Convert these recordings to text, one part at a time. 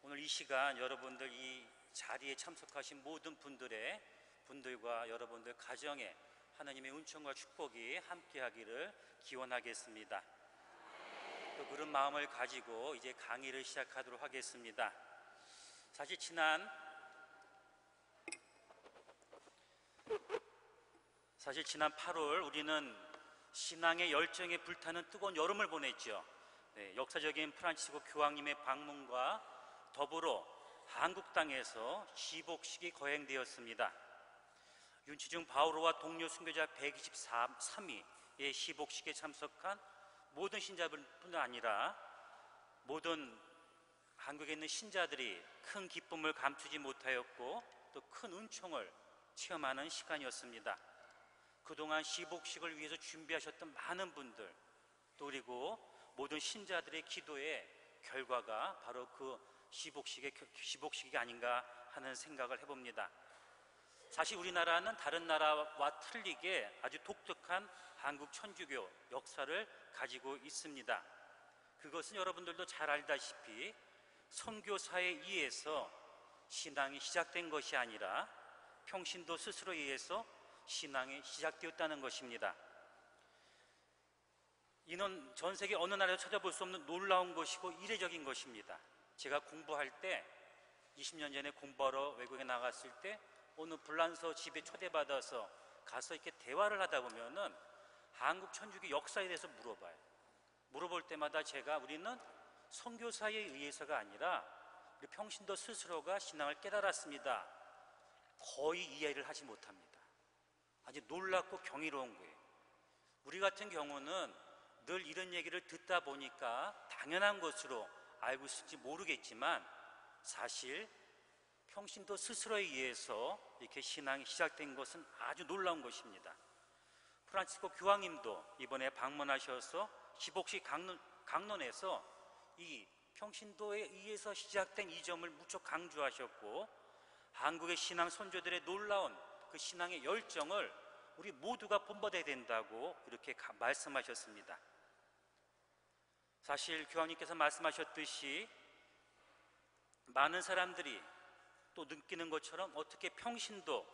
오늘 이 시간 여러분들 이 자리에 참석하신 모든 분들과 여러분들 가정에 하나님의 은총과 축복이 함께하기를 기원하겠습니다. 또 그런 마음을 가지고 이제 강의를 시작하도록 하겠습니다. 사실 지난 8월 우리는 신앙의 열정에 불타는 뜨거운 여름을 보냈죠. 역사적인 프란치스코 교황님의 방문과 더불어 한국 땅에서 시복식이 거행되었습니다. 윤치중 바오로와 동료 순교자 123위의 시복식에 참석한 모든 신자들뿐 아니라 모든 한국에 있는 신자들이 큰 기쁨을 감추지 못하였고 또 큰 은총을 체험하는 시간이었습니다. 그동안 시복식을 위해서 준비하셨던 많은 분들, 또 그리고 모든 신자들의 기도의 결과가 바로 그 시복식이 아닌가 하는 생각을 해봅니다. 사실 우리나라는 다른 나라와 틀리게 아주 독특한 한국 천주교 역사를 가지고 있습니다. 그것은 여러분들도 잘 알다시피 선교사에 의해서 신앙이 시작된 것이 아니라 평신도 스스로에 의해서 신앙이 시작되었다는 것입니다. 이는 전 세계 어느 나라에도 찾아볼 수 없는 놀라운 것이고 이례적인 것입니다. 제가 공부할 때 20년 전에 공부하러 외국에 나갔을 때 어느 불란서 집에 초대받아서 가서 이렇게 대화를 하다 보면은 한국 천주교 역사에 대해서 물어볼 때마다 우리는 선교사에 의해서가 아니라 우리 평신도 스스로가 신앙을 깨달았습니다. 거의 이해를 하지 못합니다. 아주 놀랍고 경이로운 거예요. 우리 같은 경우는 늘 이런 얘기를 듣다 보니까 당연한 것으로 알고 있을지 모르겠지만 사실 평신도 스스로에 의해서 이렇게 신앙이 시작된 것은 아주 놀라운 것입니다. 프란치스코 교황님도 이번에 방문하셔서 시복식 강론에서 이 평신도에 의해서 시작된 이 점을 무척 강조하셨고 한국의 신앙 선조들의 놀라운 그 신앙의 열정을 우리 모두가 본받아야 된다고 이렇게 말씀하셨습니다. 사실 교황님께서 말씀하셨듯이 많은 사람들이 또 느끼는 것처럼 어떻게 평신도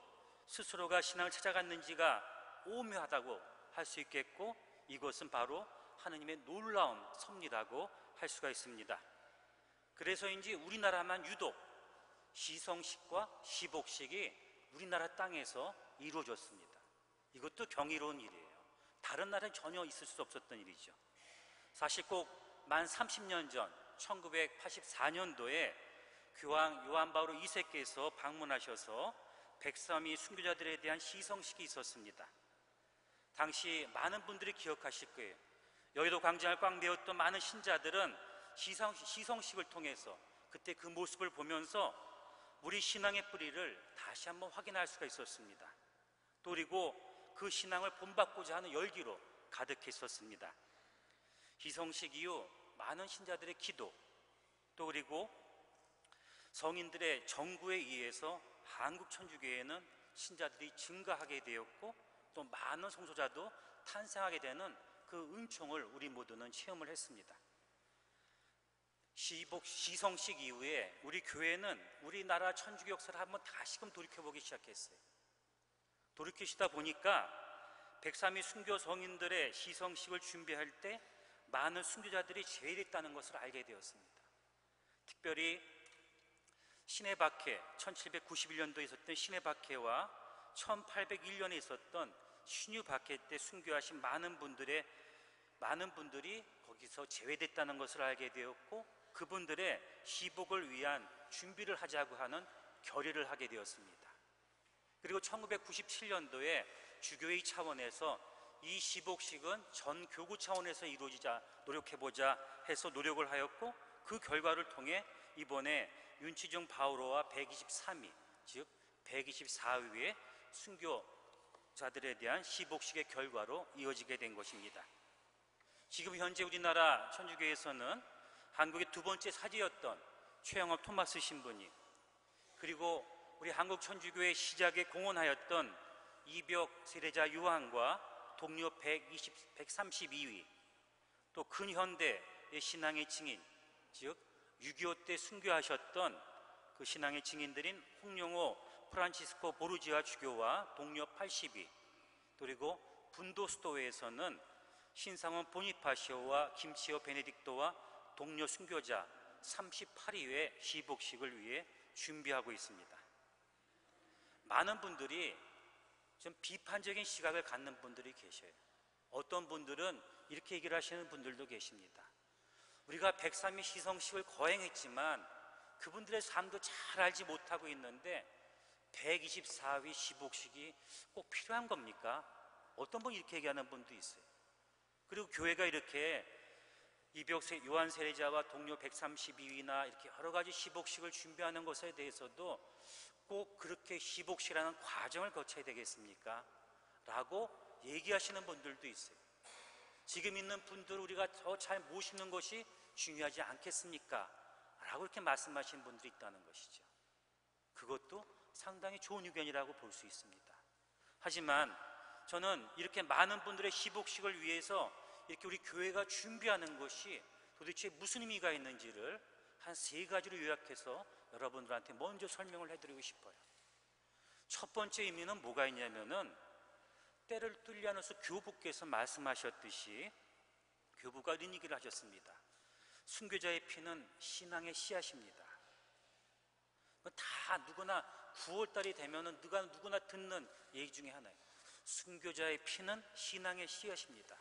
스스로가 신앙을 찾아갔는지가 오묘하다고 할 수 있겠고 이것은 바로 하느님의 놀라운 섭리라고 할 수가 있습니다. 그래서인지 우리나라만 유독 시성식과 시복식이 우리나라 땅에서 이루어졌습니다. 이것도 경이로운 일이에요. 다른 나라는 전혀 있을 수 없었던 일이죠. 사실 꼭 만 30년 전 1984년도에 교황 요한 바오로 2세께서 방문하셔서 103위 순교자들에 대한 시성식이 있었습니다. 당시 많은 분들이 기억하실 거예요. 여의도 광장을 꽉 메웠던 많은 신자들은 시성식을 통해서 그때 그 모습을 보면서 우리 신앙의 뿌리를 다시 한번 확인할 수가 있었습니다. 또 그리고 그 신앙을 본받고자 하는 열기로 가득했었습니다. 시성식 이후 많은 신자들의 기도, 또 그리고 성인들의 정구에 의해서 한국 천주교회는 신자들이 증가하게 되었고 또 많은 성소자도 탄생하게 되는 그 은총을 우리 모두는 체험을 했습니다. 시성식 이후에 우리 교회는 우리나라 천주교 역사를 한번 다시금 돌이켜보기 시작했어요. 돌이키시다 보니까 103위 순교 성인들의 시성식을 준비할 때 많은 순교자들이 제외됐다는 것을 알게 되었습니다. 특별히 신해 박해 1791년도에 있었던 신해 박해와 1801년에 있었던 신유 박해 때 순교하신 많은 분들이 거기서 제외됐다는 것을 알게 되었고 그분들의 시복을 위한 준비를 하자고 하는 결의를 하게 되었습니다. 그리고 1997년도에 주교회 차원에서 이 시복식은 전 교구 차원에서 이루어지자 노력해보자 해서 노력을 하였고 그 결과를 통해 이번에 윤치중 바오로와 123위 즉 124위의 순교자들에 대한 시복식의 결과로 이어지게 된 것입니다. 지금 현재 우리나라 천주교에서는 한국의 두 번째 사제였던 최영업 토마스 신부님, 그리고 우리 한국 천주교의 시작에 공헌하였던 이벽 세례자 요한과 동료 132위, 또 근현대의 신앙의 증인 즉 6.25 때 순교하셨던 그 신앙의 증인들인 홍영호 프란치스코 보르지아 주교와 동료 82, 그리고 분도 수도회에서는 신상원 보니파시오와 김치호 베네딕토와 동료 순교자 38위의 시복식을 위해 준비하고 있습니다. 많은 분들이 좀 비판적인 시각을 갖는 분들이 계셔요. 어떤 분들은 이렇게 얘기를 하시는 분들도 계십니다. 우리가 103일 시성식을 거행했지만 그분들의 삶도 잘 알지 못하고 있는데 124위 시복식이 꼭 필요한 겁니까? 어떤 분이 이렇게 얘기하는 분도 있어요. 그리고 교회가 이렇게 이벽 요한 세례자와 동료 132위나 이렇게 여러 가지 시복식을 준비하는 것에 대해서도 꼭 그렇게 시복식이라는 과정을 거쳐야 되겠습니까? 라고 얘기하시는 분들도 있어요. 지금 있는 분들을 우리가 더 잘 모시는 것이 중요하지 않겠습니까? 라고 이렇게 말씀하시는 분들이 있다는 것이죠. 그것도 상당히 좋은 의견이라고 볼 수 있습니다. 하지만 저는 이렇게 많은 분들의 시복식을 위해서 이렇게 우리 교회가 준비하는 것이 도대체 무슨 의미가 있는지를 한 3가지로 요약해서 여러분들한테 먼저 설명을 해드리고 싶어요. 첫 번째 의미는 뭐가 있냐면은 때를 뚫지 않아서 교부께서 말씀하셨듯이 교부가 이런 얘기를 하셨습니다. 순교자의 피는 신앙의 씨앗입니다. 다 누구나 9월달이 되면은 누구나 듣는 얘기 중에 하나예요. 순교자의 피는 신앙의 씨앗입니다.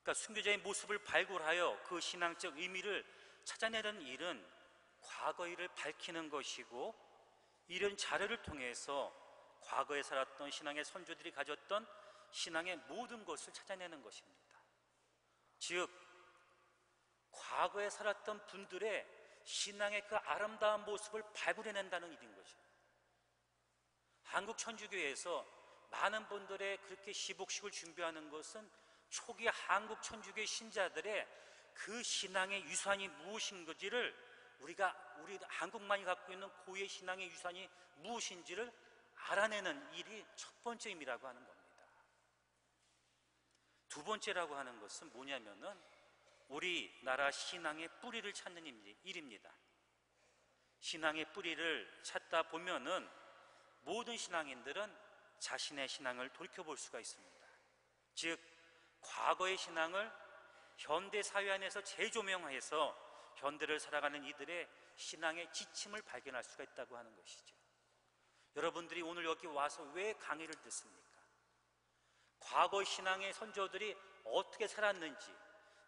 그러니까 순교자의 모습을 발굴하여 그 신앙적 의미를 찾아내는 일은 과거 일을 밝히는 것이고, 이런 자료를 통해서 과거에 살았던 신앙의 선조들이 가졌던 신앙의 모든 것을 찾아내는 것입니다. 즉 과거에 살았던 분들의 신앙의 그 아름다운 모습을 발굴해낸다는 일인 거죠. 한국 천주교에서 많은 분들의 그렇게 시복식을 준비하는 것은 초기 한국 천주교 신자들의 그 신앙의 유산이 무엇인지를 우리 한국만이 갖고 있는 고유의 신앙의 유산이 무엇인지를 알아내는 일이 첫 번째 의미라고 하는 겁니다. 두 번째라고 하는 것은 뭐냐면은 우리나라 신앙의 뿌리를 찾는 일입니다. 신앙의 뿌리를 찾다 보면은 모든 신앙인들은 자신의 신앙을 돌이켜볼 수가 있습니다. 즉 과거의 신앙을 현대 사회 안에서 재조명해서 현대를 살아가는 이들의 신앙의 지침을 발견할 수가 있다고 하는 것이죠. 여러분들이 오늘 여기 와서 왜 강의를 듣습니까? 과거 신앙의 선조들이 어떻게 살았는지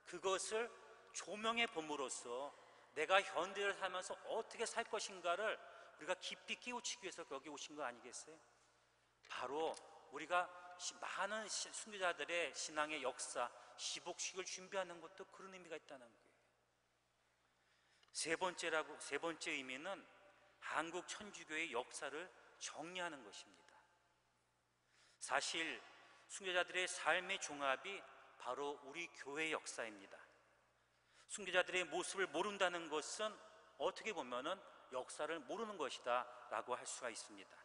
그것을 조명해 봄으로써 내가 현대를 살면서 어떻게 살 것인가를 우리가 깊이 깨우치기 위해서 거기 오신 거 아니겠어요? 바로 우리가 많은 순교자들의 신앙의 역사, 시복식을 준비하는 것도 그런 의미가 있다는 거예요. 세 번째 의미는 한국 천주교의 역사를 정리하는 것입니다. 사실 순교자들의 삶의 종합이 바로 우리 교회의 역사입니다. 순교자들의 모습을 모른다는 것은 어떻게 보면은 역사를 모르는 것이다 라고 할 수가 있습니다.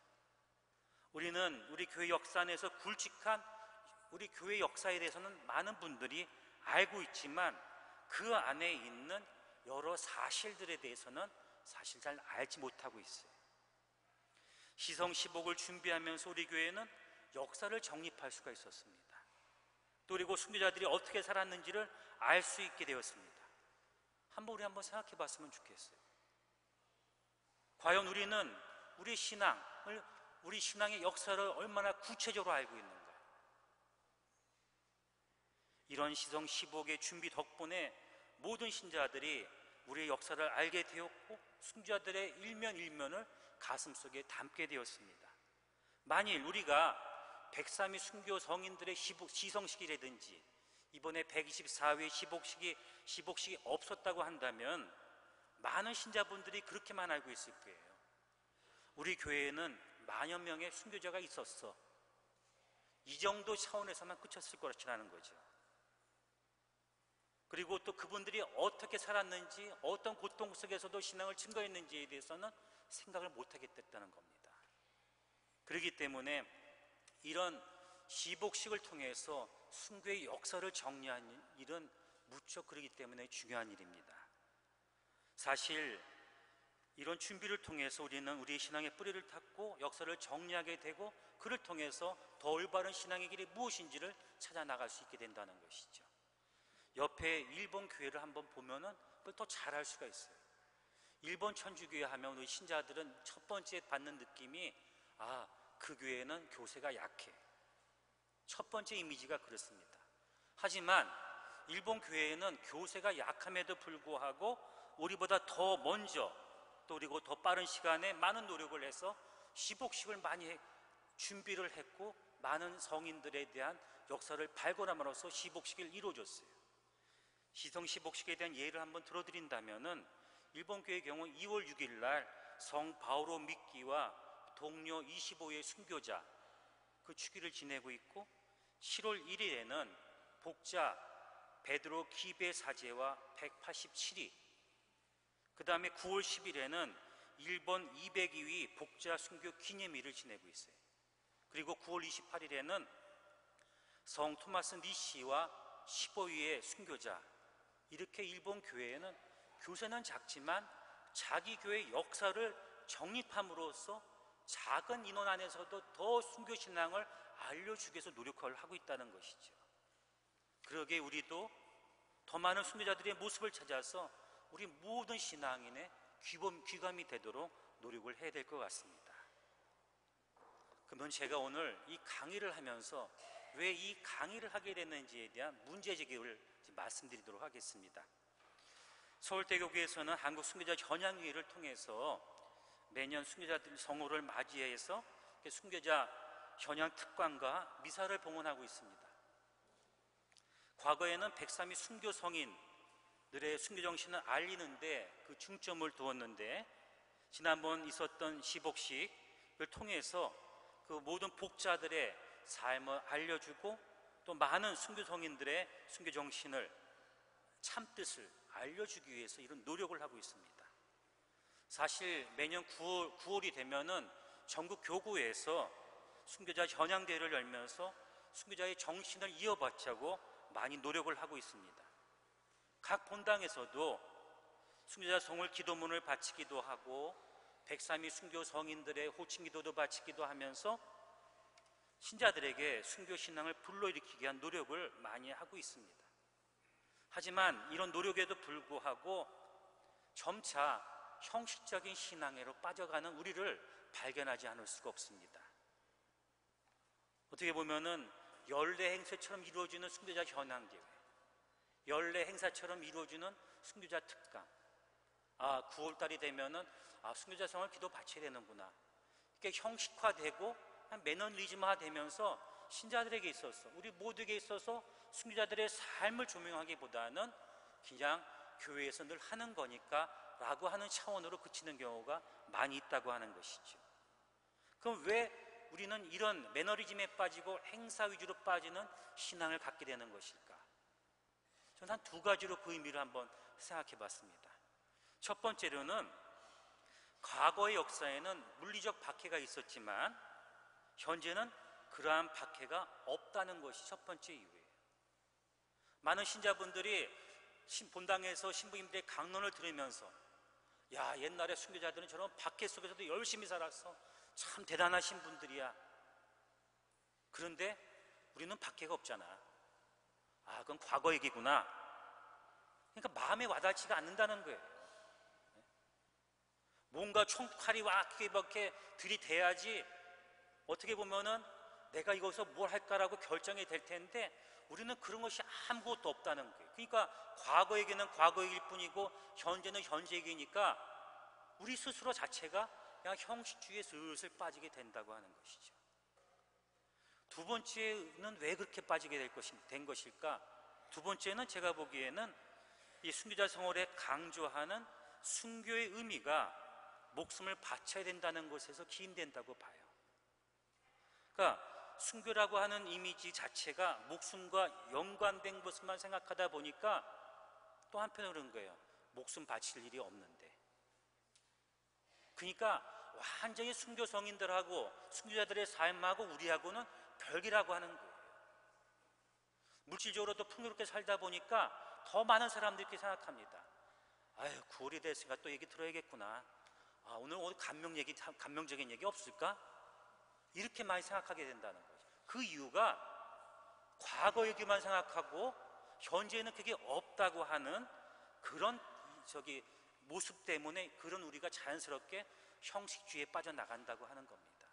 우리는 우리 교회 역사 안에서 굵직한 우리 교회 역사에 대해서는 많은 분들이 알고 있지만 그 안에 있는 여러 사실들에 대해서는 사실 잘 알지 못하고 있어요. 시성시복을 준비하면서 우리 교회는 역사를 정립할 수가 있었습니다. 또 그리고 순교자들이 어떻게 살았는지를 알 수 있게 되었습니다. 우리 한번 생각해 봤으면 좋겠어요. 과연 우리는 우리 신앙의 역사를 얼마나 구체적으로 알고 있는가? 이런 시성시복의 준비 덕분에 모든 신자들이 우리의 역사를 알게 되었고 순교자들의 일면일면을 가슴속에 담게 되었습니다. 만일 우리가 103위 순교 성인들의 시성식이라든지 이번에 124위 시복식이 없었다고 한다면 많은 신자분들이 그렇게만 알고 있을 거예요. 우리 교회에는 만여 명의 순교자가 있었어. 이 정도 차원에서만 그쳤을 것이라는 거죠. 그리고 또 그분들이 어떻게 살았는지, 어떤 고통 속에서도 신앙을 증거했는지에 대해서는 생각을 못하겠다는 겁니다. 그렇기 때문에 이런 시복식을 통해서 순교의 역사를 정리하는 일은 무척 그렇기 때문에 중요한 일입니다. 사실 이런 준비를 통해서 우리는 우리의 신앙의 뿌리를 탔고 역사를 정리하게 되고, 그를 통해서 더 올바른 신앙의 길이 무엇인지를 찾아 나갈 수 있게 된다는 것이죠. 옆에 일본 교회를 한번 보면은 그걸 더 잘 알 수가 있어요. 일본 천주교회 하면 우리 신자들은 첫 번째 받는 느낌이, 그 교회는 교세가 약해. 첫 번째 이미지가 그렇습니다. 하지만 일본 교회에는 교세가 약함에도 불구하고 우리보다 더 먼저, 또 그리고 더 빠른 시간에 많은 노력을 해서 시복식을 많이 준비를 했고, 많은 성인들에 대한 역사를 발굴함으로써 시복식을 이루어줬어요. 시성시복식에 대한 예를 한번 들어드린다면은, 일본 교회의 경우 2월 6일 날 성 바오로 미끼와 동료 25의 순교자 그 축일을 지내고 있고, 7월 1일에는 복자 베드로 기베 사제와 187위, 그 다음에 9월 10일에는 일본 202위 복자 순교 기념일을 지내고 있어요. 그리고 9월 28일에는 성 토마스 니시와 15위의 순교자. 이렇게 일본 교회에는 교세는 작지만 자기 교회의 역사를 정립함으로써 작은 인원 안에서도 더 순교 신앙을 알려주기 위해서 노력을 하고 있다는 것이죠. 그러기에 우리도 더 많은 순교자들의 모습을 찾아서 우리 모든 신앙인의 귀감이 되도록 노력을 해야 될 것 같습니다. 그러면 제가 오늘 이 강의를 하면서 왜 이 강의를 하게 됐는지에 대한 문제제기를 말씀드리도록 하겠습니다. 서울대교구에서는 한국 순교자 현양위를 통해서 매년 순교자들 성호를 맞이해서 순교자 현양 특강과 미사를 봉헌하고 있습니다. 과거에는 103위 순교 성인들의 순교 정신을 알리는데 그 중점을 두었는데, 지난번 있었던 시복식을 통해서 그 모든 복자들의 삶을 알려주고, 또 많은 순교 성인들의 순교 정신을, 참뜻을 알려주기 위해서 이런 노력을 하고 있습니다. 사실 매년 9월이 되면은 전국 교구에서 순교자 현양대회를 열면서 순교자의 정신을 이어받자고 많이 노력을 하고 있습니다. 각 본당에서도 순교자 성을 기도문을 바치기도 하고 103위 순교 성인들의 호칭 기도도 바치기도 하면서 신자들에게 순교 신앙을 불러일으키기 위한 노력을 많이 하고 있습니다. 하지만 이런 노력에도 불구하고 점차 형식적인 신앙으로 빠져가는 우리를 발견하지 않을 수가 없습니다. 어떻게 보면은 연례 행사처럼 이루어지는 순교자 현황대회, 연례 행사처럼 이루어지는 순교자 특강, 9월달이 되면은 순교자 성을 기도 바쳐야 되는구나, 이렇게 형식화되고 매너리즘화 되면서 신자들에게 있어서, 우리 모두에게 있어서 순교자들의 삶을 조명하기보다는 그냥 교회에서 늘 하는 거니까 라고 하는 차원으로 그치는 경우가 많이 있다고 하는 것이죠. 그럼 왜 우리는 이런 매너리즘에 빠지고 행사 위주로 빠지는 신앙을 갖게 되는 것일까? 저는 한 두 가지로 그 의미를 한번 생각해 봤습니다. 첫 번째로는 과거의 역사에는 물리적 박해가 있었지만 현재는 그러한 박해가 없다는 것이 첫 번째 이유예요. 많은 신자분들이 본당에서 신부님들의 강론을 들으면서, 야, 옛날에 순교자들은 저런 박해 속에서도 열심히 살았어, 참 대단하신 분들이야. 그런데 우리는 박해가 없잖아. 그건 과거 얘기구나. 그러니까 마음에 와닿지가 않는다는 거예요. 뭔가 총칼이 와 이렇게 들이대야지 어떻게 보면은 내가 이거서 뭘 할까라고 결정이 될 텐데, 우리는 그런 것이 아무것도 없다는 거예요. 그러니까 과거 얘기는 과거 얘기일 뿐이고 현재는 현재 얘기니까 우리 스스로 자체가 그냥 형식주의에 슬슬 빠지게 된다고 하는 것이죠. 두 번째는 왜 그렇게 빠지게 된 것일까? 두 번째는 제가 보기에는 이 순교자 성월에 강조하는 순교의 의미가 목숨을 바쳐야 된다는 것에서 기인된다고 봐요. 그러니까 순교라고 하는 이미지 자체가 목숨과 연관된 것만 생각하다 보니까 또 한편으로 그런 거예요. 목숨 바칠 일이 없는데. 그러니까 완전히 순교 성인들하고 순교자들의 삶하고 우리하고는 별개라고 하는 거예요. 물질적으로 더 풍요롭게 살다 보니까 더 많은 사람들이 이렇게 생각합니다. 아유, 9월이 됐으니까 또 얘기 들어야겠구나. 오늘 감명적인 얘기 없을까? 이렇게 많이 생각하게 된다는 거죠. 그 이유가 과거 얘기만 생각하고 현재에는 그게 없다고 하는 그런 모습 때문에 그런 우리가 자연스럽게 형식주의에 빠져나간다고 하는 겁니다.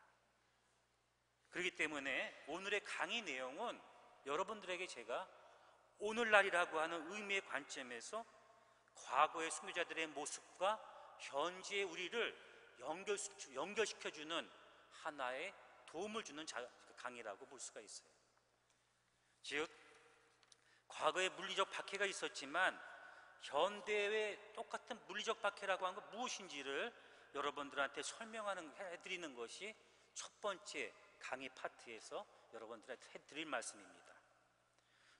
그렇기 때문에 오늘의 강의 내용은 여러분들에게 제가 오늘날이라고 하는 의미의 관점에서 과거의 순교자들의 모습과 현재의 우리를 연결시켜주는 하나의 도움을 주는 강의라고 볼 수가 있어요. 즉, 과거에 물리적 박해가 있었지만 현대의 똑같은 물리적 박해라고 하는 건 무엇인지를 여러분들한테 해드리는 것이 첫 번째 강의 파트에서 여러분들한테 해드릴 말씀입니다.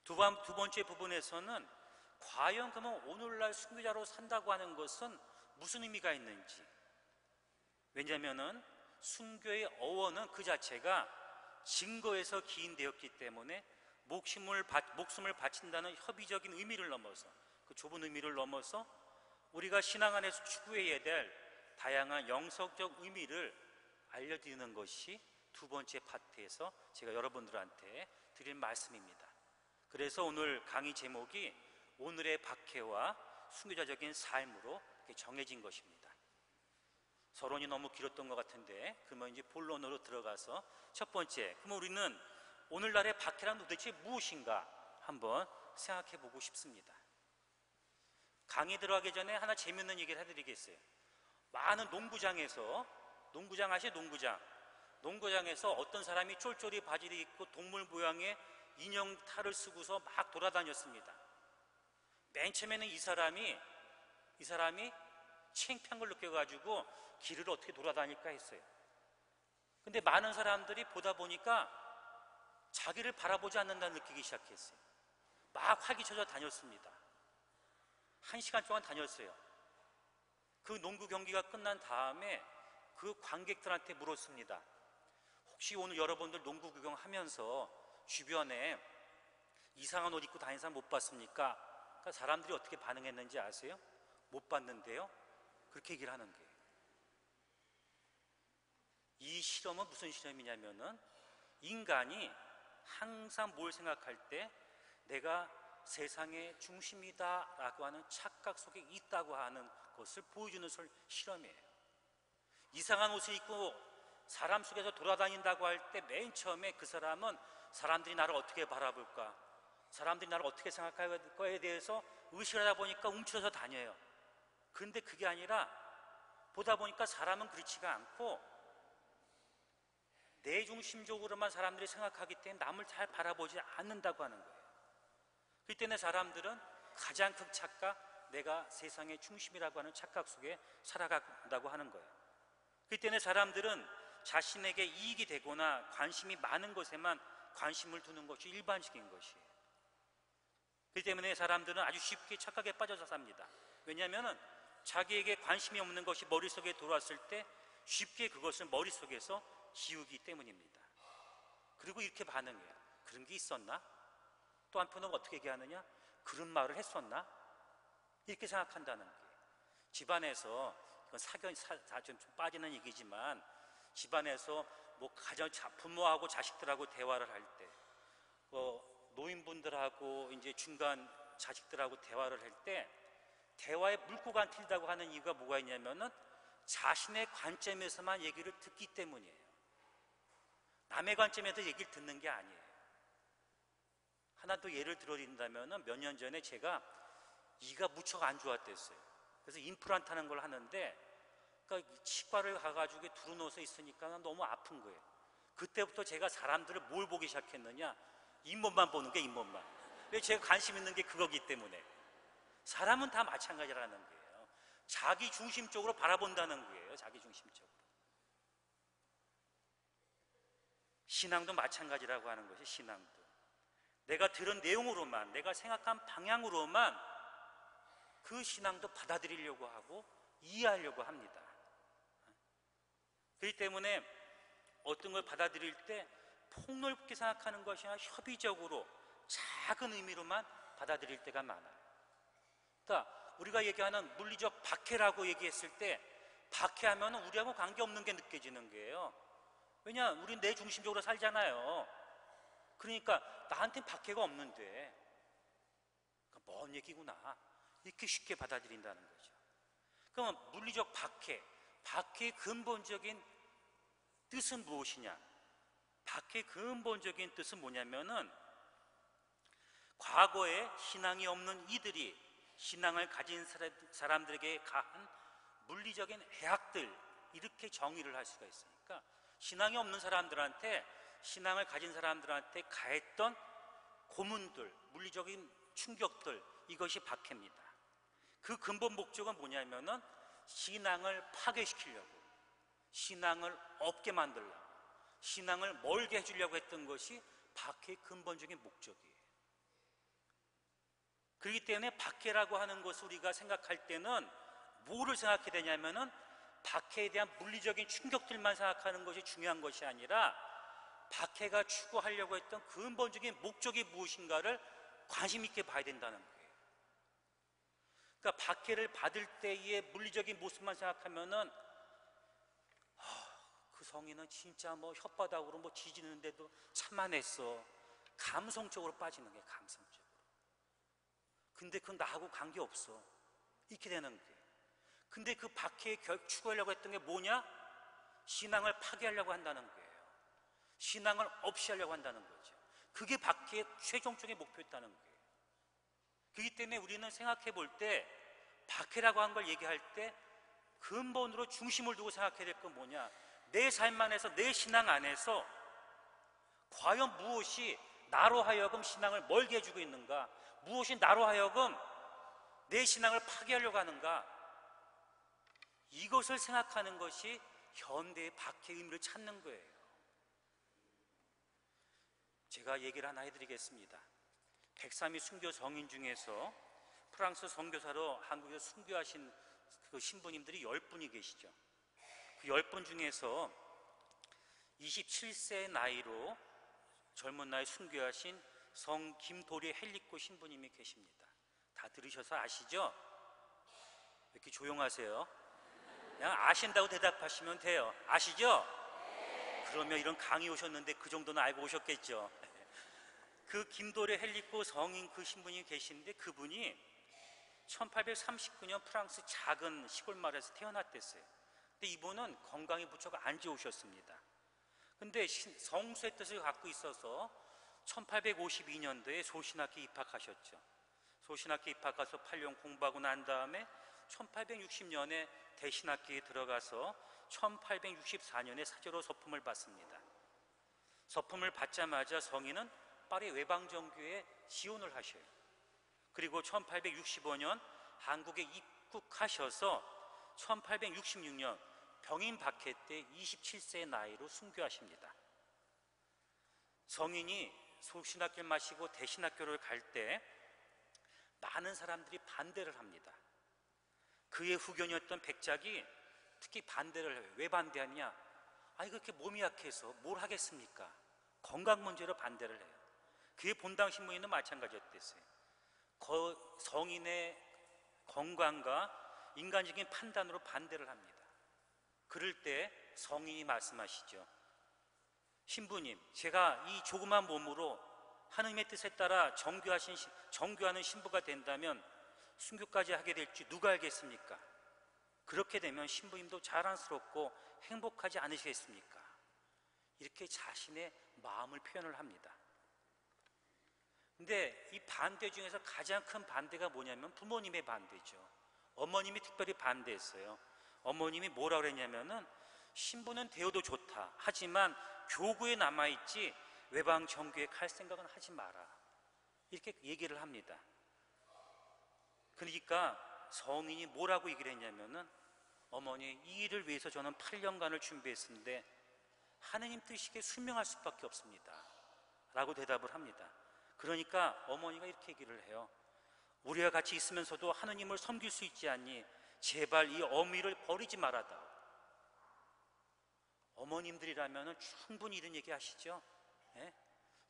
두 번째 부분에서는 과연 그러면 오늘날 순교자로 산다고 하는 것은 무슨 의미가 있는지, 왜냐하면 순교의 어원은 그 자체가 증거에서 기인되었기 때문에 목숨을 바친다는 협의적인 의미를 넘어서, 그 좁은 의미를 넘어서 우리가 신앙 안에서 추구해야 될 다양한 영성적 의미를 알려드리는 것이 두 번째 파트에서 제가 여러분들한테 드릴 말씀입니다. 그래서 오늘 강의 제목이 오늘의 박해와 순교자적인 삶으로 정해진 것입니다. 서론이 너무 길었던 것 같은데, 그러면 이제 본론으로 들어가서 첫 번째, 그러면 우리는 오늘날의 박해란 도대체 무엇인가 한번 생각해 보고 싶습니다. 강의 들어가기 전에 하나 재밌는 얘기를 해드리겠어요. 많은 농구장에서, 농구장 아시죠? 농구장에서 어떤 사람이 쫄쫄이 바지를 입고 동물 모양의 인형 탈을 쓰고서 막 돌아다녔습니다. 맨 처음에는 이 사람이 창피한 걸 느껴가지고 길을 어떻게 돌아다닐까 했어요. 근데 많은 사람들이 보다 보니까 자기를 바라보지 않는다는 느끼기 시작했어요. 막 활기쳐져 다녔습니다. 1시간 동안 다녔어요. 그 농구 경기가 끝난 다음에 그 관객들한테 물었습니다. 혹시 오늘 여러분들 농구 구경하면서 주변에 이상한 옷 입고 다니는 사람 못 봤습니까? 그러니까 사람들이 어떻게 반응했는지 아세요? 못 봤는데요? 그렇게 얘기를 하는 거예요. 이 실험은 무슨 실험이냐면은 인간이 항상 뭘 생각할 때 내가 세상의 중심이다 라고 하는 착각 속에 있다고 하는 것을 보여주는 실험이에요. 이상한 옷을 입고 사람 속에서 돌아다닌다고 할 때 맨 처음에 그 사람은 사람들이 나를 어떻게 바라볼까, 사람들이 나를 어떻게 생각할 거에 대해서 의식을 하다 보니까 움츠러서 다녀요. 그런데 그게 아니라 보다 보니까 사람은 그렇지가 않고 내 중심적으로만 사람들이 생각하기 때문에 남을 잘 바라보지 않는다고 하는 거예요. 그렇기 때문에 사람들은 가장 큰 착각, 내가 세상의 중심이라고 하는 착각 속에 살아간다고 하는 거예요. 그렇기 때문에 사람들은 자신에게 이익이 되거나 관심이 많은 것에만 관심을 두는 것이 일반적인 것이에요. 그렇기 때문에 사람들은 아주 쉽게 착각에 빠져서 삽니다. 왜냐하면 자기에게 관심이 없는 것이 머릿속에 들어왔을 때 쉽게 그것을 머릿속에서 지우기 때문입니다. 그리고 이렇게 반응해요. 그런 게 있었나? 또 한편으로 어떻게 얘기하느냐? 그런 말을 했었나? 이렇게 생각한다는 거예요. 집안에서, 이건 좀 빠지는 얘기지만, 집안에서 부모하고 자식들하고 대화를 할 때, 노인분들하고 이제 중간 자식들하고 대화를 할 때, 대화의 물꼬가 안 틀리다고 하는 이유가 뭐가 있냐면은 자신의 관점에서만 얘기를 듣기 때문이에요. 남의 관점에서 얘기를 듣는 게 아니에요. 하나 더 예를 들어드린다면 몇 년 전에 제가 이가 무척 안 좋았댔어요. 그래서 임플란트 하는 걸 하는데, 그러니까 치과를 가가지고 두루 누워서 있으니까 너무 아픈 거예요. 그때부터 제가 사람들을 뭘 보기 시작했느냐? 잇몸만 보는 게 잇몸만. 왜 제가 관심 있는 게 그거기 때문에. 사람은 다 마찬가지라는 거예요. 자기 중심적으로 바라본다는 거예요. 자기 중심적으로. 신앙도 마찬가지라고 하는 것이, 신앙도 내가 들은 내용으로만, 내가 생각한 방향으로만 그 신앙도 받아들이려고 하고 이해하려고 합니다. 그렇기 때문에 어떤 걸 받아들일 때 폭넓게 생각하는 것이 아니라 협의적으로 작은 의미로만 받아들일 때가 많아요. 그러니까 우리가 얘기하는 물리적 박해라고 얘기했을 때 박해하면 우리하고 관계없는 게 느껴지는 거예요. 왜냐? 우린 내 중심적으로 살잖아요. 그러니까 나한테는 박해가 없는데 그러니까 뭔 얘기구나 이렇게 쉽게 받아들인다는 거죠. 그러면 물리적 박해, 박해의 근본적인 뜻은 무엇이냐? 박해의 근본적인 뜻은 뭐냐면은 과거에 신앙이 없는 이들이 신앙을 가진 사람들에게 가한 물리적인 해악들, 이렇게 정의를 할 수가 있으니까 신앙이 없는 사람들한테, 신앙을 가진 사람들한테 가했던 고문들, 물리적인 충격들, 이것이 박해입니다. 그 근본 목적은 뭐냐면은 신앙을 파괴시키려고, 신앙을 없게 만들려고, 신앙을 멀게 해주려고 했던 것이 박해의 근본적인 목적이에요. 그렇기 때문에 박해라고 하는 것을 우리가 생각할 때는 뭐를 생각해야 되냐면은 박해에 대한 물리적인 충격들만 생각하는 것이 중요한 것이 아니라 박해가 추구하려고 했던 근본적인 목적이 무엇인가를 관심 있게 봐야 된다는 거예요. 그러니까 박해를 받을 때의 물리적인 모습만 생각하면은 그 성인은 진짜 뭐 혓바닥으로 뭐 지지는데도 참아냈어. 감성적으로 빠지는 거예요. 감성적으로. 근데 그건 나하고 관계없어. 이렇게 되는 거예요. 근데 그 박해에 추구하려고 했던 게 뭐냐? 신앙을 파괴하려고 한다는 거예요. 신앙을 없이 하려고 한다는 거죠. 그게 박해의 최종적인 목표였다는 거예요. 그렇기 때문에 우리는 생각해 볼 때 박해라고 한 걸 얘기할 때 근본으로 중심을 두고 생각해야 될 건 뭐냐? 내 삶 안에서, 내 신앙 안에서 과연 무엇이 나로 하여금 신앙을 멀게 해주고 있는가? 무엇이 나로 하여금 내 신앙을 파괴하려고 하는가? 이것을 생각하는 것이 현대의 박해의 의미를 찾는 거예요. 제가 얘기를 하나 해드리겠습니다. 103위 순교 성인 중에서 프랑스 선교사로 한국에서 순교하신 그 신부님들이 10분이 계시죠. 그 10분 중에서 27세 나이로 젊은 나이 순교하신 성 김도리 헬리코 신부님이 계십니다. 다 들으셔서 아시죠? 왜 이렇게 조용하세요? 그냥 아신다고 대답하시면 돼요. 아시죠? 그러면 이런 강의 오셨는데 그 정도는 알고 오셨겠죠. 그 김도리 헬리코 성인 그 신부님이 계신데 그분이 1839년 프랑스 작은 시골 마을에서 태어났댔어요. 근데 이분은 건강이 무척 안 좋으셨습니다. 근데 성수의 뜻을 갖고 있어서 1852년도에 소신학교 입학하셨죠. 소신학교 입학해서 8년 공부하고 난 다음에 1860년에 대신학교에 들어가서 1864년에 사제로 서품을 받습니다. 서품을 받자마자 성인은 파리 외방정교회에 지원을 하셔요. 그리고 1865년 한국에 입국하셔서 1866년 병인 박해 때 27세의 나이로 순교하십니다. 성인이 소신학교를 마치고 대신학교를 갈 때 많은 사람들이 반대를 합니다. 그의 후견이었던 백작이 특히 반대를 해요. 왜 반대하냐? 아니 그렇게 몸이 약해서 뭘 하겠습니까? 건강 문제로 반대를 해요. 그의 본당 신부님도 마찬가지였댔어요. 성인의 건강과 인간적인 판단으로 반대를 합니다. 그럴 때 성인이 말씀하시죠. 신부님, 제가 이 조그만 몸으로 하느님의 뜻에 따라 정교하는 신부가 된다면 순교까지 하게 될지 누가 알겠습니까? 그렇게 되면 신부님도 자랑스럽고 행복하지 않으시겠습니까? 이렇게 자신의 마음을 표현을 합니다. 근데 이 반대 중에서 가장 큰 반대가 뭐냐면 부모님의 반대죠. 어머님이 특별히 반대했어요. 어머님이 뭐라 그랬냐면은 신부는 되어도 좋다. 하지만 교구에 남아있지 외방 정교에 갈 생각은 하지 마라. 이렇게 얘기를 합니다. 그러니까 성인이 뭐라고 얘기를 했냐면은 어머니, 이 일을 위해서 저는 8년간을 준비했는데 하느님 뜻이게 순명할 수밖에 없습니다. 라고 대답을 합니다. 그러니까 어머니가 이렇게 얘기를 해요. 우리와 같이 있으면서도 하느님을 섬길 수 있지 않니? 제발 이 어미를 버리지 말아다오. 어머님들이라면 충분히 이런 얘기 하시죠? 예?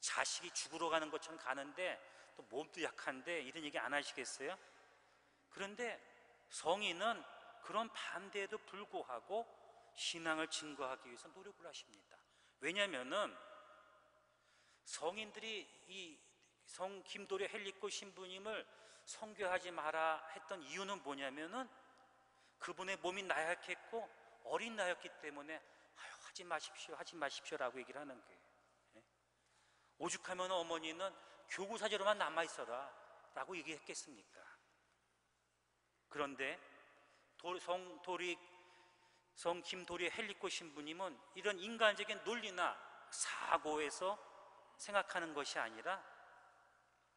자식이 죽으러 가는 것처럼 가는데 또 몸도 약한데 이런 얘기 안 하시겠어요? 그런데 성인은 그런 반대에도 불구하고 신앙을 증거하기 위해서 노력을 하십니다. 왜냐하면은 성인들이 이 성 김도리 헬리코 신부님을 선교하지 마라 했던 이유는 뭐냐면은 그분의 몸이 나약했고 어린 나였기 때문에 하지 마십시오, 하지 마십시오라고 얘기를 하는 거예요. 예? 오죽하면 어머니는 교구사제로만 남아있어라 라고 얘기했겠습니까? 그런데 성 김도리 헬리코 신부님은 이런 인간적인 논리나 사고에서 생각하는 것이 아니라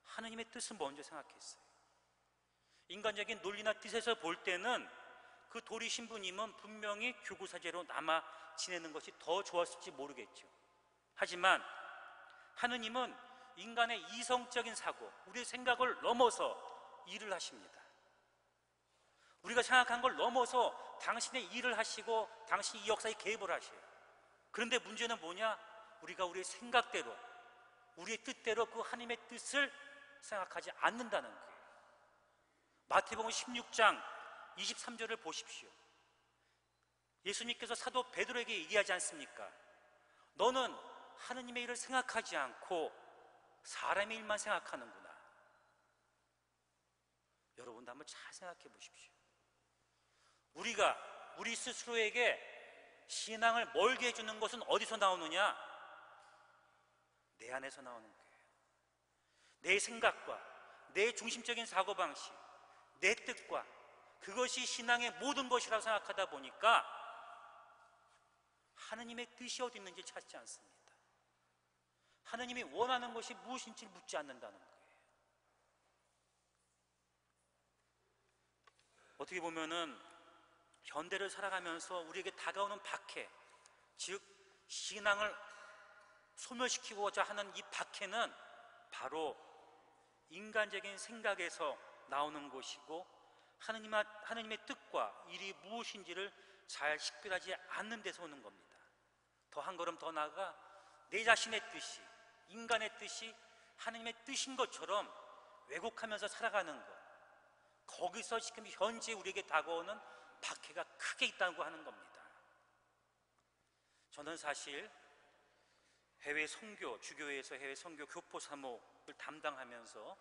하느님의 뜻을 먼저 생각했어요. 인간적인 논리나 뜻에서 볼 때는 그 도리 신부님은 분명히 교구사제로 남아 지내는 것이 더 좋았을지 모르겠죠. 하지만 하느님은 인간의 이성적인 사고, 우리의 생각을 넘어서 일을 하십니다. 우리가 생각한 걸 넘어서 당신의 일을 하시고 당신이 이 역사에 개입을 하셔요. 그런데 문제는 뭐냐? 우리가 우리의 생각대로, 우리의 뜻대로 그 하나님의 뜻을 생각하지 않는다는 거예요. 마태복음 16장 23절을 보십시오. 예수님께서 사도 베드로에게 얘기하지 않습니까? 너는 하느님의 일을 생각하지 않고 사람의 일만 생각하는구나. 여러분도 한번 잘 생각해 보십시오. 우리가 우리 스스로에게 신앙을 멀게 해주는 것은 어디서 나오느냐? 내 안에서 나오는 거예요. 내 생각과 내 중심적인 사고방식, 내 뜻과 그것이 신앙의 모든 것이라고 생각하다 보니까 하느님의 뜻이 어디 있는지 찾지 않습니다. 하느님이 원하는 것이 무엇인지 묻지 않는다는 거예요. 어떻게 보면은 현대를 살아가면서 우리에게 다가오는 박해, 즉 신앙을 소멸시키고자 하는 이 박해는 바로 인간적인 생각에서 나오는 것이고 하느님의 뜻과 일이 무엇인지를 잘 식별하지 않는 데서 오는 겁니다. 더 한 걸음 더 나아가 내 자신의 뜻이, 인간의 뜻이 하느님의 뜻인 것처럼 왜곡하면서 살아가는 것, 거기서 지금 현재 우리에게 다가오는 박해가 크게 있다고 하는 겁니다. 저는 사실 해외 선교, 주교회에서 해외 선교 교포 사목을 담당하면서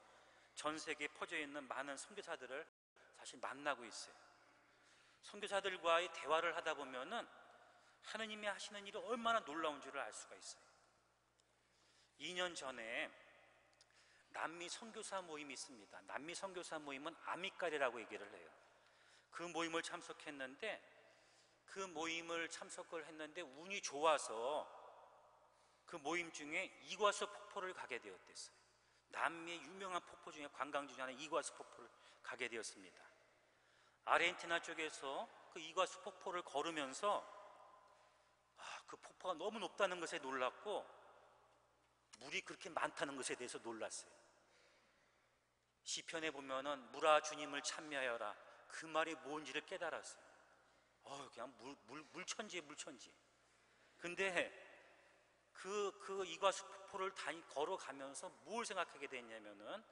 전 세계에 퍼져 있는 많은 선교사들을 사실 만나고 있어요. 선교사들과의 대화를 하다 보면은 하느님이 하시는 일이 얼마나 놀라운 줄을 알 수가 있어요. 2년 전에 남미 선교사 모임이 있습니다. 남미 선교사 모임은 아미까리라고 얘기를 해요. 그 모임을 참석했는데 그 모임을 참석을 했는데 운이 좋아서 그 모임 중에 이과수 폭포를 가게 되었댔어요. 남미의 유명한 폭포 중에 관광지 중에 하나 이과수 폭포를 가게 되었습니다. 아르헨티나 쪽에서 그 이과수 폭포를 걸으면서 그 폭포가 너무 높다는 것에 놀랐고 물이 그렇게 많다는 것에 대해서 놀랐어요. 시편에 보면은 물아 주님을 참여하여라, 그 말이 뭔지를 깨달았어요. 그냥 물천지에 물천지. 근데 그 이과수 폭포를 걸어가면서 뭘 생각하게 됐냐면은,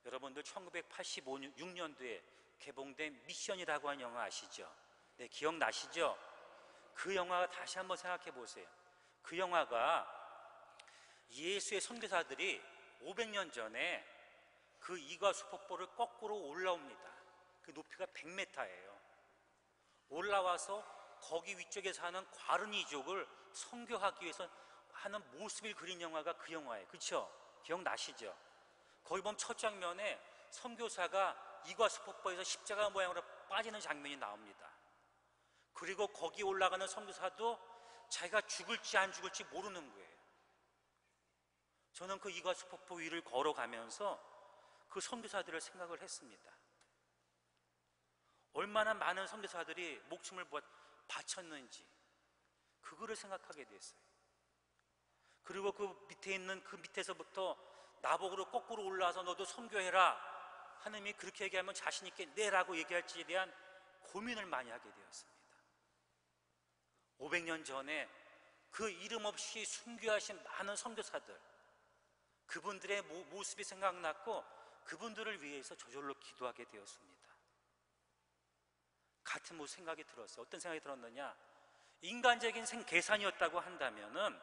여러분들 1986년도에 개봉된 미션이라고 하는 영화 아시죠? 네, 기억나시죠? 그 영화 다시 한번 생각해 보세요. 그 영화가 예수의 선교사들이 500년 전에 그 이과수 폭포를 거꾸로 올라옵니다. 그 높이가 100m예요. 올라와서 거기 위쪽에 사는 과르니족을 선교하기 위해서 하는 모습을 그린 영화가 그 영화예요. 그렇죠? 기억나시죠? 거기 보면 첫 장면에 선교사가 이과수 폭포에서 십자가 모양으로 빠지는 장면이 나옵니다. 그리고 거기 올라가는 선교사도 자기가 죽을지 안 죽을지 모르는 거예요. 저는 그 이과수 폭포 위를 걸어가면서 그 선교사들을 생각을 했습니다. 얼마나 많은 선교사들이 목숨을 바쳤는지 그거를 생각하게 됐어요. 그리고 그 밑에 있는 그 밑에서부터 나보고 거꾸로 올라와서 너도 선교해라, 하느님이 그렇게 얘기하면 자신 있게 네라고 얘기할지에 대한 고민을 많이 하게 되었습니다. 500년 전에 그 이름 없이 순교하신 많은 선교사들, 그분들의 모습이 생각났고 그분들을 위해서 저절로 기도하게 되었습니다. 같은 생각이 들었어요. 어떤 생각이 들었느냐, 인간적인 계산이었다고 한다면은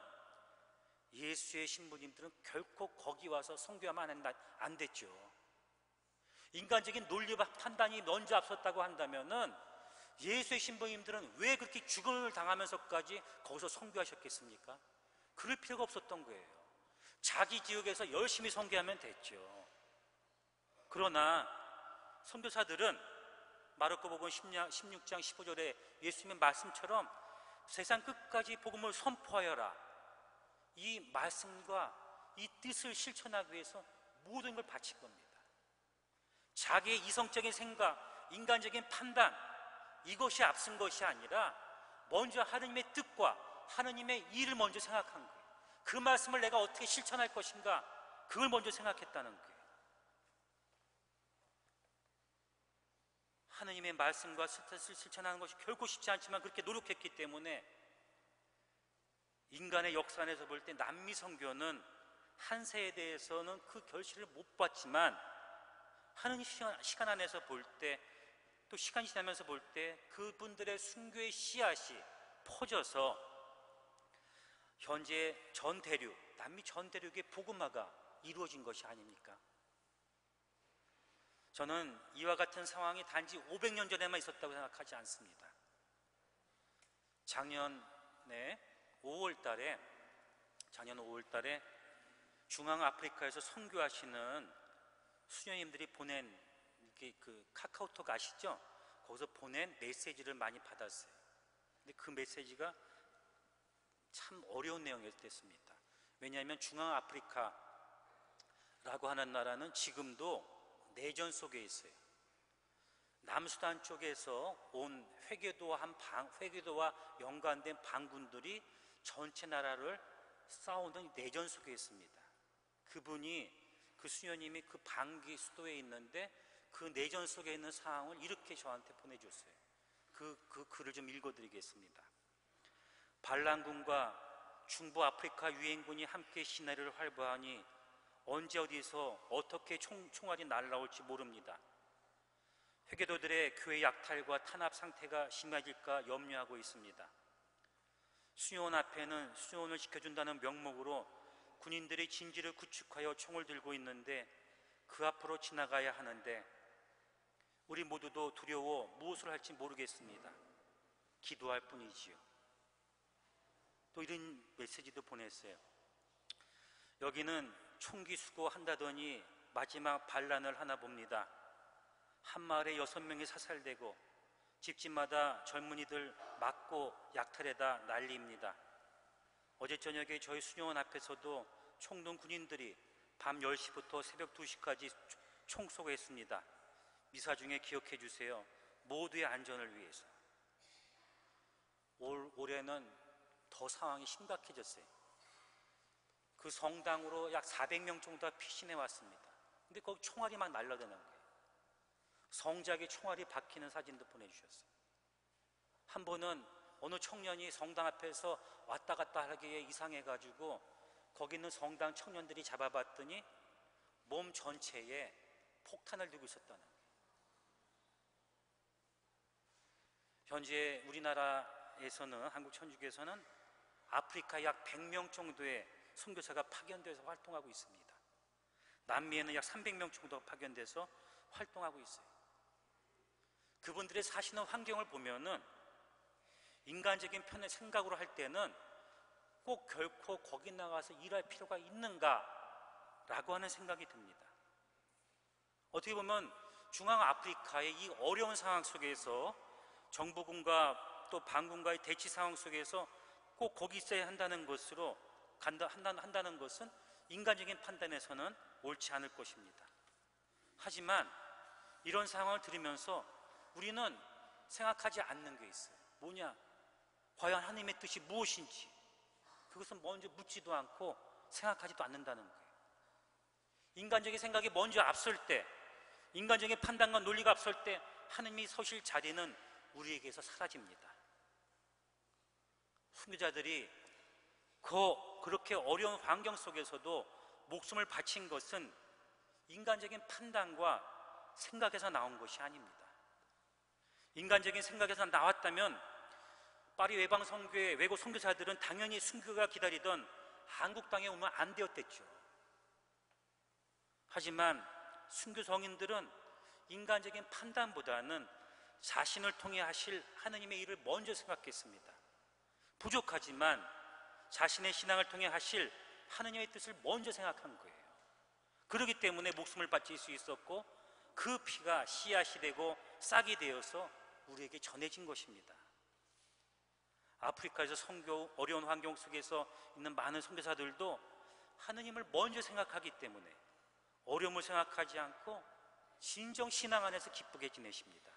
예수의 신부님들은 결코 거기 와서 선교하면 안 됐죠. 인간적인 논리와 판단이 먼저 앞섰다고 한다면은 예수의 신부님들은 왜 그렇게 죽음을 당하면서까지 거기서 선교하셨겠습니까? 그럴 필요가 없었던 거예요. 자기 지역에서 열심히 선교하면 됐죠. 그러나 선교사들은 마르코복음 16장 15절에 예수님의 말씀처럼 세상 끝까지 복음을 선포하여라, 이 말씀과 이 뜻을 실천하기 위해서 모든 걸 바친 겁니다. 자기의 이성적인 생각, 인간적인 판단, 이것이 앞선 것이 아니라 먼저 하느님의 뜻과 하느님의 일을 먼저 생각한 거예요. 그 말씀을 내가 어떻게 실천할 것인가, 그걸 먼저 생각했다는 거예요. 하느님의 말씀과 뜻을 실천하는 것이 결코 쉽지 않지만 그렇게 노력했기 때문에 인간의 역사 안에서 볼 때 남미 선교는 한 세대에서는 그 결실을 못 봤지만 하느님 시간 안에서 볼 때, 또 시간이 지나면서 볼 때 그분들의 순교의 씨앗이 퍼져서 현재 전 대륙, 남미 전 대륙의 복음화가 이루어진 것이 아닙니까? 저는 이와 같은 상황이 단지 500년 전에만 있었다고 생각하지 않습니다. 작년에 5월 달에 중앙아프리카에서 선교하시는 수녀님들이 보낸 그 카카오톡 아시죠? 거기서 보낸 메시지를 많이 받았어요. 근데 그 메시지가 참 어려운 내용이었습니다. 왜냐하면 중앙아프리카라고 하는 나라는 지금도 내전 속에 있어요. 남수단 쪽에서 온 회계도와 연관된 반군들이 전체 나라를 싸우는 내전 속에 있습니다. 그 수녀님이 그 방기 수도에 있는데 그 내전 속에 있는 상황을 이렇게 저한테 보내줬어요. 그 글을 좀 읽어드리겠습니다. 반란군과 중부 아프리카 유엔군이 함께 시내를 활보하니 언제 어디서 어떻게 총알이 날라올지 모릅니다. 회계도들의 교회 약탈과 탄압 상태가 심해질까 염려하고 있습니다. 수요원 앞에는 수요원을 지켜준다는 명목으로 군인들이 진지를 구축하여 총을 들고 있는데 그 앞으로 지나가야 하는데 우리 모두도 두려워 무엇을 할지 모르겠습니다. 기도할 뿐이지요. 또 이런 메시지도 보냈어요. 여기는 총기 수거한다더니 마지막 반란을 하나 봅니다. 한 마을에 6명이 사살되고 집집마다 젊은이들 맞고 약탈에다 난리입니다. 어제 저녁에 저희 수녀원 앞에서도 총동 군인들이 밤 10시부터 새벽 2시까지 총쏘고했습니다. 미사 중에 기억해 주세요. 모두의 안전을 위해서. 올해는 더 상황이 심각해졌어요. 그 성당으로 약 400명 정도가 피신해 왔습니다. 근데 거기 총알이 막 날라드는 거예요. 성작에 총알이 박히는 사진도 보내주셨어요. 한 번은 어느 청년이 성당 앞에서 왔다 갔다 하기에 이상해가지고 거기 있는 성당 청년들이 잡아봤더니 몸 전체에 폭탄을 들고 있었다는 거예요. 현재 우리나라에서는, 한국 천주교에서는 아프리카 약 100명 정도의 선교사가 파견돼서 활동하고 있습니다. 남미에는 약 300명 정도가 파견돼서 활동하고 있어요. 그분들의 사시는 환경을 보면은 인간적인 편의 생각으로 할 때는 꼭 결코 거기 나가서 일할 필요가 있는가라고 하는 생각이 듭니다. 어떻게 보면 중앙아프리카의 이 어려운 상황 속에서 정부군과 또 반군과의 대치 상황 속에서 꼭 거기 있어야 한다는 것은 인간적인 판단에서는 옳지 않을 것입니다. 하지만 이런 상황을 들으면서 우리는 생각하지 않는 게 있어요. 뭐냐? 과연 하나님의 뜻이 무엇인지 그것은 먼저 묻지도 않고 생각하지도 않는다는 거예요. 인간적인 생각이 먼저 앞설 때, 인간적인 판단과 논리가 앞설 때 하나님이 서실 자리는 우리에게서 사라집니다. 선교자들이 그렇게 어려운 환경 속에서도 목숨을 바친 것은 인간적인 판단과 생각에서 나온 것이 아닙니다. 인간적인 생각에서 나왔다면 파리 외방선교회 외국 선교사들은 당연히 순교가 기다리던 한국 땅에 오면 안 되었댔죠. 하지만 순교 성인들은 인간적인 판단보다는 자신을 통해 하실 하느님의 일을 먼저 생각했습니다. 부족하지만 자신의 신앙을 통해 하실 하느님의 뜻을 먼저 생각한 거예요. 그렇기 때문에 목숨을 바칠 수 있었고 그 피가 씨앗이 되고 싹이 되어서 우리에게 전해진 것입니다. 아프리카에서 선교 어려운 환경 속에서 있는 많은 선교사들도 하느님을 먼저 생각하기 때문에 어려움을 생각하지 않고 진정 신앙 안에서 기쁘게 지내십니다.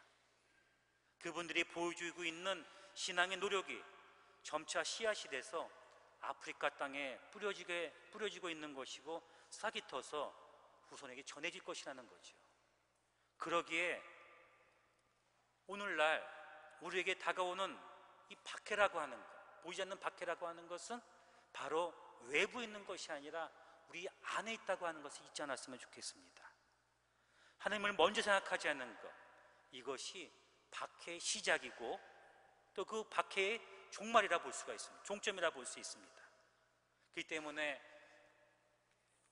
그분들이 보여주고 있는 신앙의 노력이 점차 씨앗이 돼서 아프리카 땅에 뿌려지고 있는 것이고 싹이 터서 후손에게 전해질 것이라는 거죠. 그러기에 오늘날 우리에게 다가오는 이 박해라고 하는 것, 보이지 않는 박해라고 하는 것은 바로 외부에 있는 것이 아니라 우리 안에 있다고 하는 것을 잊지 않았으면 좋겠습니다. 하나님을 먼저 생각하지 않는 것, 이것이 박해의 시작이고 또 그 박해의 종말이라 볼 수가 있습니다. 종점이라 볼 수 있습니다. 그렇기 때문에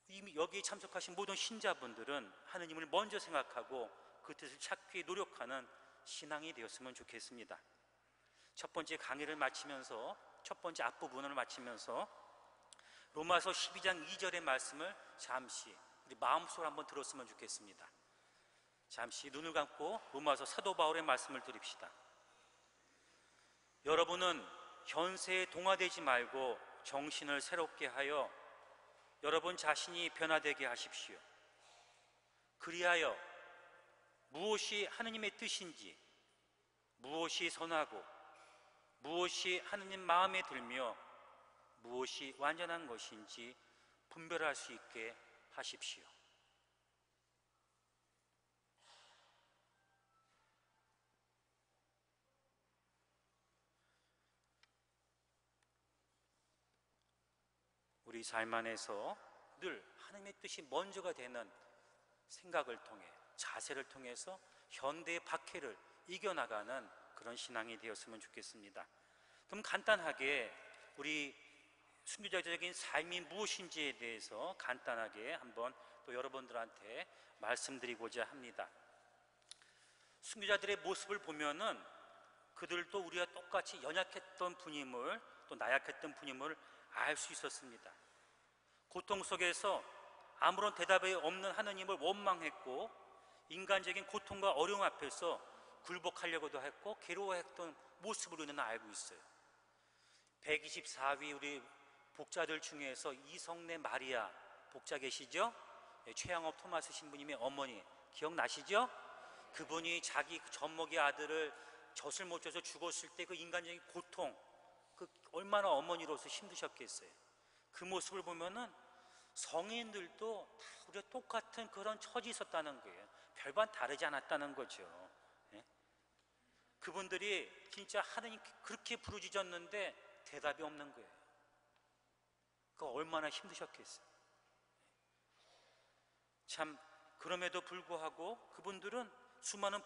이미 여기에 참석하신 모든 신자분들은 하느님을 먼저 생각하고 그 뜻을 찾기 노력하는 신앙이 되었으면 좋겠습니다. 첫 번째 강의를 마치면서, 첫 번째 앞부분을 마치면서 로마서 12장 2절의 말씀을 잠시 우리 마음속으로 한번 들었으면 좋겠습니다. 잠시 눈을 감고 로마서 사도 바울의 말씀을 들읍시다. 여러분은 현세에 동화되지 말고 정신을 새롭게 하여 여러분 자신이 변화되게 하십시오. 그리하여 무엇이 하느님의 뜻인지, 무엇이 선하고 무엇이 하느님 마음에 들며 무엇이 완전한 것인지 분별할 수 있게 하십시오. 우리 삶 안에서 늘 하나님의 뜻이 먼저가 되는 생각을 통해, 자세를 통해서 현대의 박해를 이겨나가는 그런 신앙이 되었으면 좋겠습니다. 그럼 간단하게 우리 순교자적인 삶이 무엇인지에 대해서 간단하게 한번 또 여러분들한테 말씀드리고자 합니다. 순교자들의 모습을 보면은 그들도 우리와 똑같이 연약했던 분임을, 또 나약했던 분임을 알 수 있었습니다. 고통 속에서 아무런 대답이 없는 하느님을 원망했고 인간적인 고통과 어려움 앞에서 굴복하려고도 했고 괴로워했던 모습을 우리는 알고 있어요. 124위 우리 복자들 중에서 이성래 마리아 복자 계시죠? 최양업 토마스 신부님의 어머니 기억나시죠? 그분이 자기 젖먹이 아들을 젖을 못 줘서 죽었을 때 그 인간적인 고통, 그 얼마나 어머니로서 힘드셨겠어요. 그 모습을 보면은 성인들도 다 우리가 똑같은 그런 처지 있었다는 거예요. 별반 다르지 않았다는 거죠. 예? 그분들이 진짜 하느님 그렇게 부르짖었는데 대답이 없는 거예요. 그 얼마나 힘드셨겠어요. 참 그럼에도 불구하고 그분들은 수많은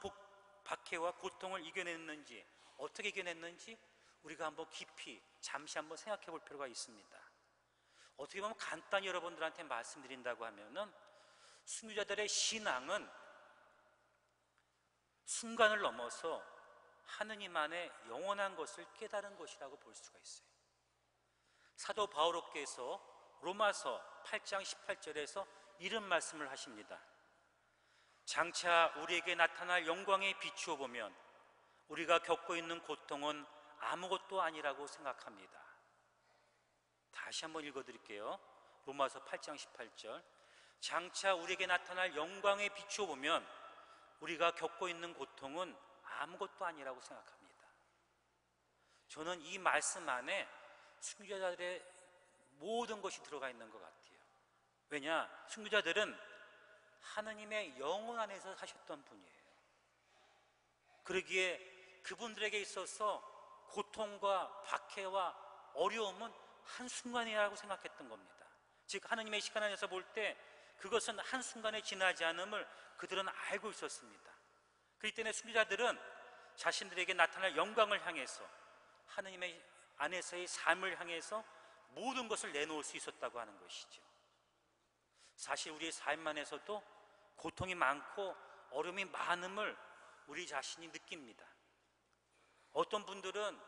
박해와 고통을 이겨냈는지, 어떻게 이겨냈는지 우리가 한번 깊이 잠시 한번 생각해 볼 필요가 있습니다. 어떻게 보면 간단히 여러분들한테 말씀드린다고 하면은 순교자들의 신앙은 순간을 넘어서 하느님 안에 영원한 것을 깨달은 것이라고 볼 수가 있어요. 사도 바오로께서 로마서 8장 18절에서 이런 말씀을 하십니다. 장차 우리에게 나타날 영광에 비추어 보면 우리가 겪고 있는 고통은 아무것도 아니라고 생각합니다. 다시 한번 읽어드릴게요. 로마서 8장 18절. 장차 우리에게 나타날 영광에 비추어 보면 우리가 겪고 있는 고통은 아무것도 아니라고 생각합니다. 저는 이 말씀 안에 순교자들의 모든 것이 들어가 있는 것 같아요. 왜냐? 순교자들은 하느님의 영혼 안에서 사셨던 분이에요. 그러기에 그분들에게 있어서 고통과 박해와 어려움은 한순간이라고 생각했던 겁니다. 즉 하느님의 시간 안에서 볼 때 그것은 한순간에 지나지 않음을 그들은 알고 있었습니다. 그렇기 때문에 순교자들은 자신들에게 나타날 영광을 향해서 하느님의 안에서의 삶을 향해서 모든 것을 내놓을 수 있었다고 하는 것이죠. 사실 우리의 삶 안에서도 고통이 많고 어려움이 많음을 우리 자신이 느낍니다. 어떤 분들은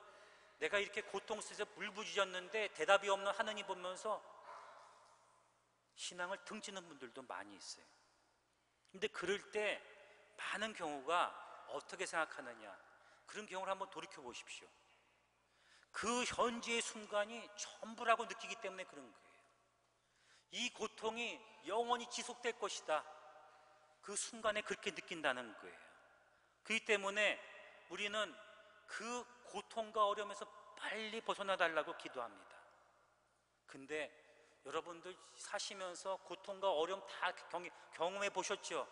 내가 이렇게 고통 속에서 울부짖었는데 대답이 없는 하느님 보면서 신앙을 등지는 분들도 많이 있어요. 근데 그럴 때 많은 경우가 어떻게 생각하느냐, 그런 경우를 한번 돌이켜 보십시오. 그 현재의 순간이 전부라고 느끼기 때문에 그런 거예요. 이 고통이 영원히 지속될 것이다, 그 순간에 그렇게 느낀다는 거예요. 그렇기 때문에 우리는 그 고통과 어려움에서 빨리 벗어나달라고 기도합니다. 근데 여러분들 사시면서 고통과 어려움 다 경험해 보셨죠?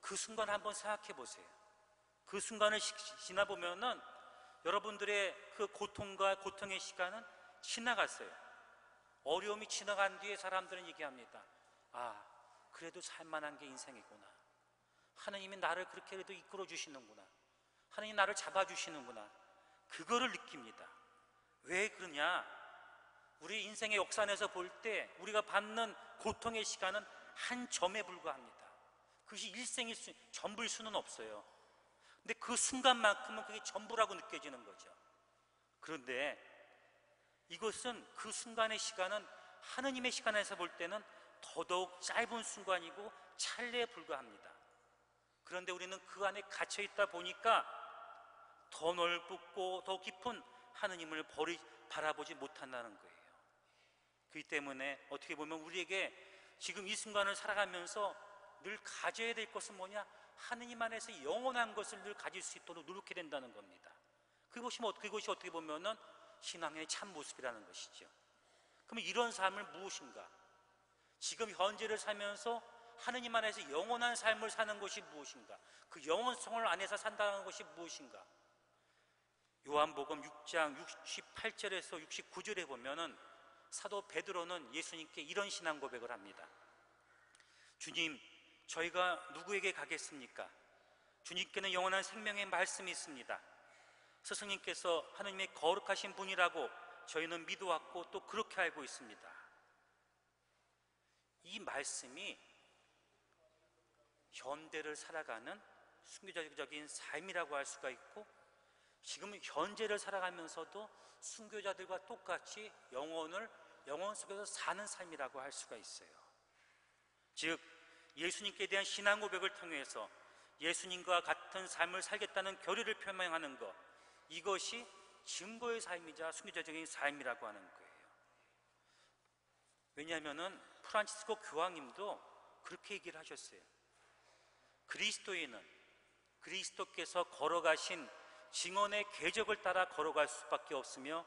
그 순간 한번 생각해 보세요. 그 순간을 지나보면은 여러분들의 그 고통과 고통의 시간은 지나갔어요. 어려움이 지나간 뒤에 사람들은 얘기합니다. 아, 그래도 살만한 게 인생이구나. 하느님이 나를 그렇게라도 이끌어 주시는구나. 하느님 나를 잡아주시는구나. 그거를 느낍니다. 왜 그러냐? 우리 인생의 역산에서 볼 때 우리가 받는 고통의 시간은 한 점에 불과합니다. 그것이 일생일 전부일 수는 없어요. 근데 그 순간만큼은 그게 전부라고 느껴지는 거죠. 그런데 이것은, 그 순간의 시간은 하느님의 시간에서 볼 때는 더더욱 짧은 순간이고 찰나에 불과합니다. 그런데 우리는 그 안에 갇혀 있다 보니까 더 넓고 더 깊은 하느님을 바라보지 못한다는 거예요. 그렇기 때문에 어떻게 보면 우리에게 지금 이 순간을 살아가면서 늘 가져야 될 것은 뭐냐? 하느님 안에서 영원한 것을 늘 가질 수 있도록 노력해야 된다는 겁니다. 그것이 어떻게 보면은 신앙의 참 모습이라는 것이죠. 그러면 이런 삶을 무엇인가? 지금 현재를 살면서 하느님 안에서 영원한 삶을 사는 것이 무엇인가? 그 영원성을 안에서 산다는 것이 무엇인가? 요한복음 6장 68절에서 69절에 보면은 사도 베드로는 예수님께 이런 신앙 고백을 합니다. 주님, 저희가 누구에게 가겠습니까? 주님께는 영원한 생명의 말씀이 있습니다. 스승님께서 하느님의 거룩하신 분이라고 저희는 믿어왔고 또 그렇게 알고 있습니다. 이 말씀이 현대를 살아가는 순교자적인 삶이라고 할 수가 있고, 지금 현재를 살아가면서도 순교자들과 똑같이 영원 속에서 사는 삶이라고 할 수가 있어요. 즉, 예수님께 대한 신앙 고백을 통해서 예수님과 같은 삶을 살겠다는 결의를 표명하는 것, 이것이 증거의 삶이자 순교자적인 삶이라고 하는 거예요. 왜냐하면은 프란치스코 교황님도 그렇게 얘기를 하셨어요. 그리스도인은 그리스도께서 걸어가신 증언의 궤적을 따라 걸어갈 수밖에 없으며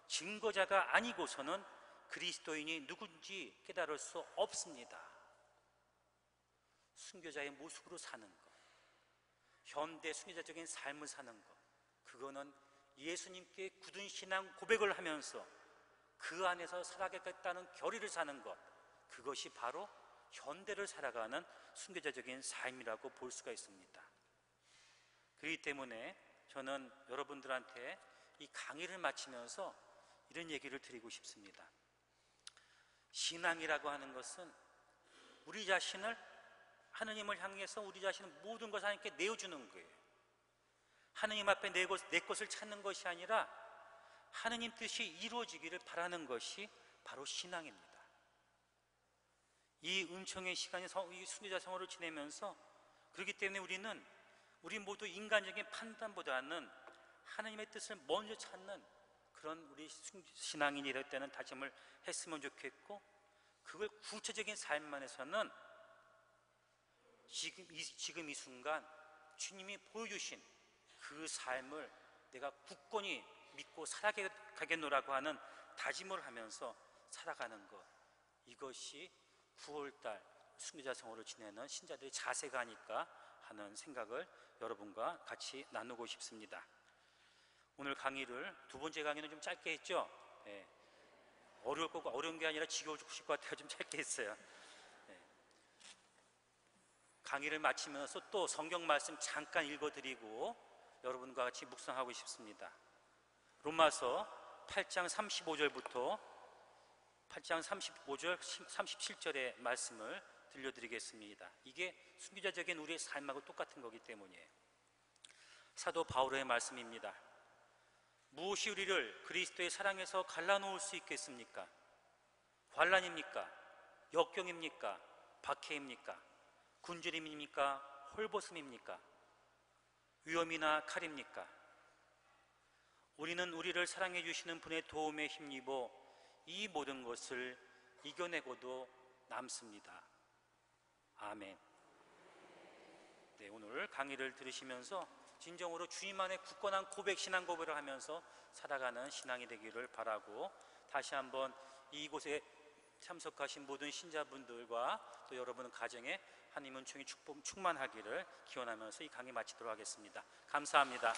증거자가 아니고서는 그리스도인이 누군지 깨달을 수 없습니다. 순교자의 모습으로 사는 것, 현대 순교자적인 삶을 사는 것, 그거는 예수님께 굳은 신앙 고백을 하면서 그 안에서 살아가겠다는 결의를 사는 것, 그것이 바로 현대를 살아가는 순교자적인 삶이라고 볼 수가 있습니다. 그렇기 때문에 저는 여러분들한테 이 강의를 마치면서 이런 얘기를 드리고 싶습니다. 신앙이라고 하는 것은 우리 자신을, 하느님을 향해서 우리 자신을 모든 것을 하나님께 내어주는 거예요. 하느님 앞에 내 것을 찾는 것이 아니라 하느님 뜻이 이루어지기를 바라는 것이 바로 신앙입니다. 이 은총의 시간에 이 순교자 생활을 지내면서, 그렇기 때문에 우리 모두 인간적인 판단보다는 하나님의 뜻을 먼저 찾는 그런 우리 신앙인이 될 때는 다짐을 했으면 좋겠고, 그걸 구체적인 삶 안에서는 지금 이 순간 주님이 보여주신 그 삶을 내가 굳건히 믿고 살아가겠노라고 하는 다짐을 하면서 살아가는 것, 이것이 9월달 순교자 생활을 지내는 신자들의 자세가 아닐까 하는 생각을 여러분과 같이 나누고 싶습니다. 오늘 강의를, 두 번째 강의는 좀 짧게 했죠? 네. 어려운 게 아니라 지겨우실 것 같아요. 좀 짧게 했어요. 네. 강의를 마치면서 또 성경 말씀 잠깐 읽어드리고 여러분과 같이 묵상하고 싶습니다. 로마서 8장 35절부터 8장 35절 37절의 말씀을 들려드리겠습니다. 이게 순교자적인 우리의 삶하고 똑같은 거기 때문이에요. 사도 바울의 말씀입니다. 무엇이 우리를 그리스도의 사랑에서 갈라놓을 수 있겠습니까? 환난입니까? 역경입니까? 박해입니까? 굶주림입니까? 홀벗음입니까? 위험이나 칼입니까? 우리는 우리를 사랑해 주시는 분의 도움에 힘입어 이 모든 것을 이겨내고도 남습니다. 아멘. 네, 오늘 강의를 들으시면서 진정으로 주님 안에 굳건한 고백, 신앙 고백을 하면서 살아가는 신앙이 되기를 바라고, 다시 한번 이곳에 참석하신 모든 신자분들과 또 여러분 가정에 하나님 은총이 충만하기를 기원하면서 이 강의 마치도록 하겠습니다. 감사합니다.